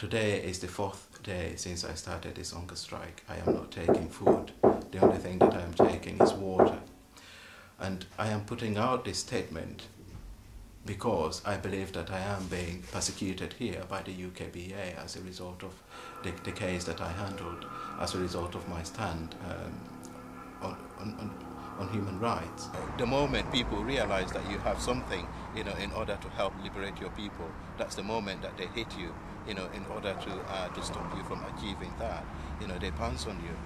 Today is the fourth day since I started this hunger strike. I am not taking food. The only thing that I am taking is water. And I am putting out this statement because I believe that I am being persecuted here by the UKBA as a result of the case that I handled, as a result of my stand on human rights. The moment people realize that you have something, in order to help liberate your people, that's the moment that they hit you, in order to stop you from achieving that. They pounce on you.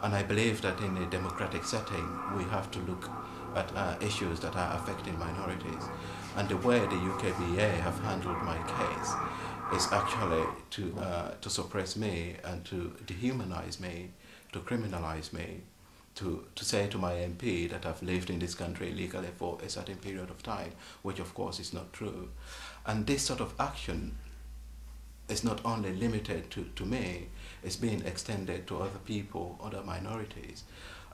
And I believe that in a democratic setting, we have to look at issues that are affecting minorities. And the way the UKBA have handled my case is actually to suppress me and to dehumanize me, to criminalize me, to say to my MP that I've lived in this country illegally for a certain period of time, which of course is not true. And this sort of action is not only limited to me, it's being extended to other people, other minorities.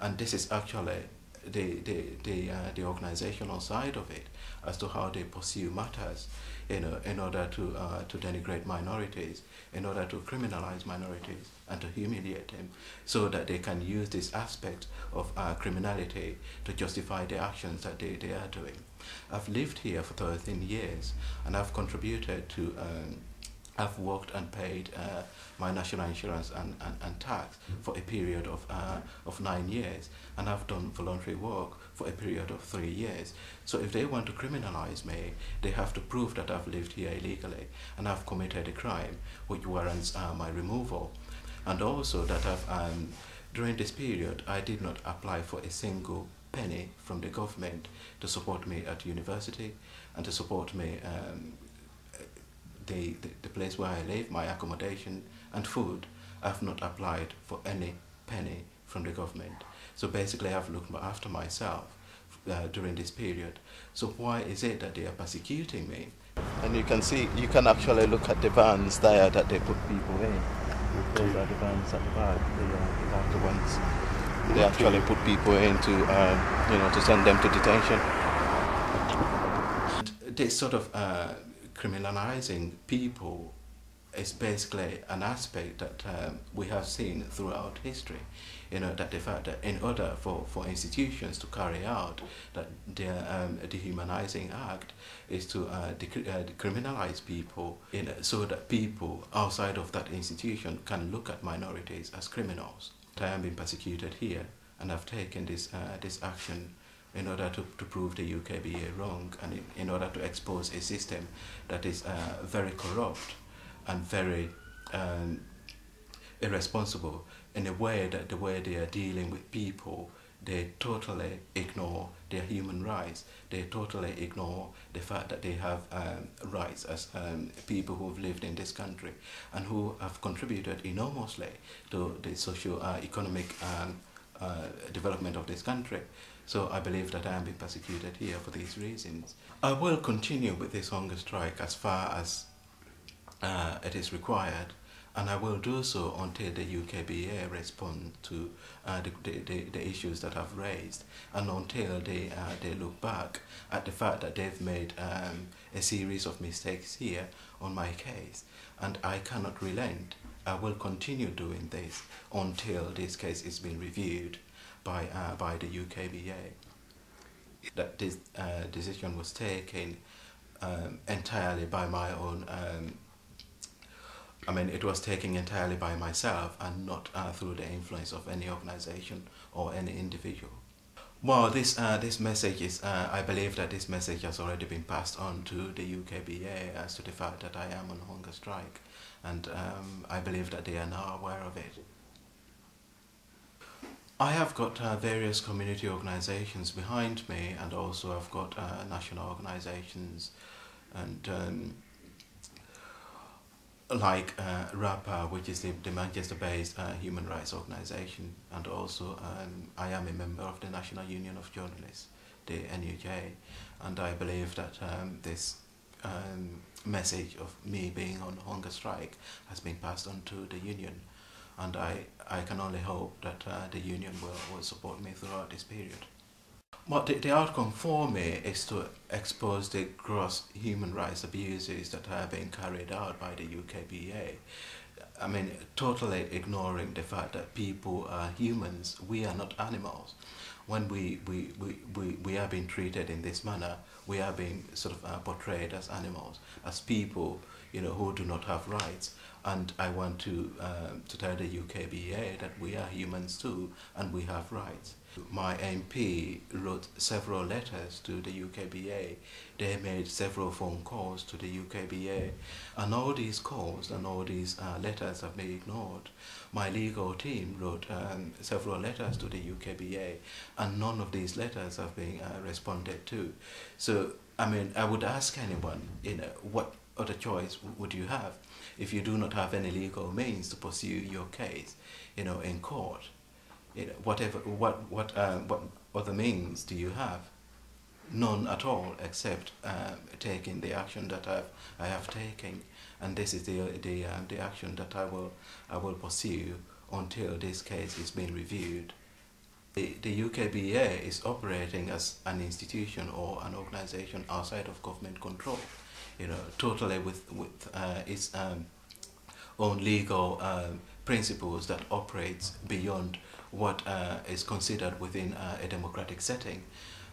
And this is actually the organizational side of it, as to how they pursue matters, in order to denigrate minorities, in order to criminalize minorities and to humiliate them, so that they can use this aspect of criminality to justify the actions that they are doing. I've lived here for 13 years and I've contributed to I've worked and paid my national insurance and tax for a period of 9 years, and I've done voluntary work for a period of 3 years. So if they want to criminalize me, they have to prove that I've lived here illegally and I've committed a crime which warrants my removal. And also that during this period, I did not apply for a single penny from the government to support me at university and to support me the place where I live, my accommodation and food. I've not applied for any penny from the government. So basically I've looked after myself during this period. So why is it that they are persecuting me? And you can actually look at the vans there that they put people in. Those are the vans at the back. They are the ones they actually put people in to send them to detention. And this sort of criminalizing people is basically an aspect that we have seen throughout history. That the fact that in order for institutions to carry out that their dehumanizing act is to criminalize people, so that people outside of that institution can look at minorities as criminals. I am being persecuted here, and I've taken this action in order to prove the UKBA wrong, and in order to expose a system that is very corrupt and very irresponsible in a way that the way they are dealing with people, they totally ignore their human rights. They totally ignore the fact that they have rights as people who have lived in this country and who have contributed enormously to the socio-economic development of this country. So I believe that I am being persecuted here for these reasons. I will continue with this hunger strike as far as it is required, and I will do so until the UKBA respond to the issues that I've raised, and until they look back at the fact that they've made a series of mistakes here on my case, and I cannot relent. I will continue doing this until this case is being reviewed by the UKBA. That this decision was taken entirely by my own. It was taken entirely by myself and not through the influence of any organization or any individual. Well, this message is, I believe that this message has already been passed on to the UKBA as to the fact that I am on hunger strike, and I believe that they are now aware of it. I have got various community organizations behind me, and also I've got national organizations, and like RAPA, which is the Manchester-based human rights organization, and also I am a member of the National Union of Journalists, the NUJ, and I believe that this message of me being on hunger strike has been passed on to the union, and I can only hope that the union will support me throughout this period. Well, the outcome for me is to expose the gross human rights abuses that are being carried out by the UKBA. I mean, totally ignoring the fact that people are humans, we are not animals. When we are being treated in this manner, we are being sort of portrayed as animals, as people, who do not have rights. And I want to tell the UKBA that we are humans too, and we have rights. My MP wrote several letters to the UKBA. They made several phone calls to the UKBA, and all these calls and all these letters have been ignored. My legal team wrote several letters to the UKBA, and none of these letters have been responded to. So, I mean, I would ask anyone, what other choice would you have if you do not have any legal means to pursue your case, in court? What other means do you have? None at all, except taking the action that I have taken, and this is the action that I will pursue until this case is being reviewed. The UKBA is operating as an institution or an organization outside of government control, totally with its own legal principles that operates beyond what is considered within a democratic setting.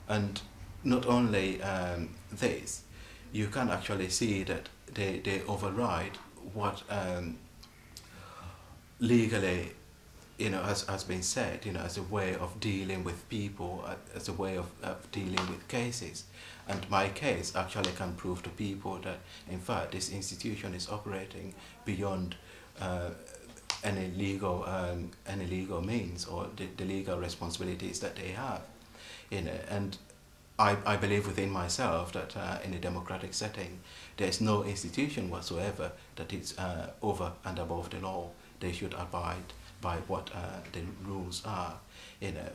And not only this, you can actually see that they override what legally has been said, as a way of dealing with people, as a way of dealing with cases. And my case actually can prove to people that, in fact, this institution is operating beyond any legal means or the legal responsibilities that they have. And I believe within myself that in a democratic setting, there is no institution whatsoever that is over and above the law. They should abide by what the rules are.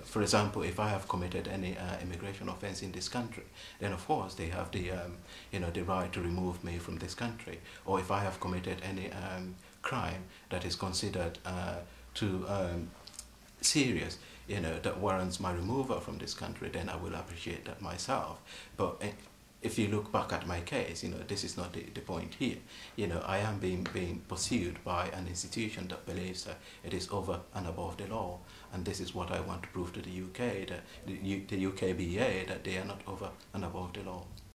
For example, if I have committed any immigration offense in this country, then of course they have the the right to remove me from this country. Or if I have committed any crime that is considered too serious, that warrants my removal from this country, then I will appreciate that myself. But if you look back at my case, this is not the point here. I am being pursued by an institution that believes that it is over and above the law, and this is what I want to prove to the UK, that the UKBA, that they are not over and above the law.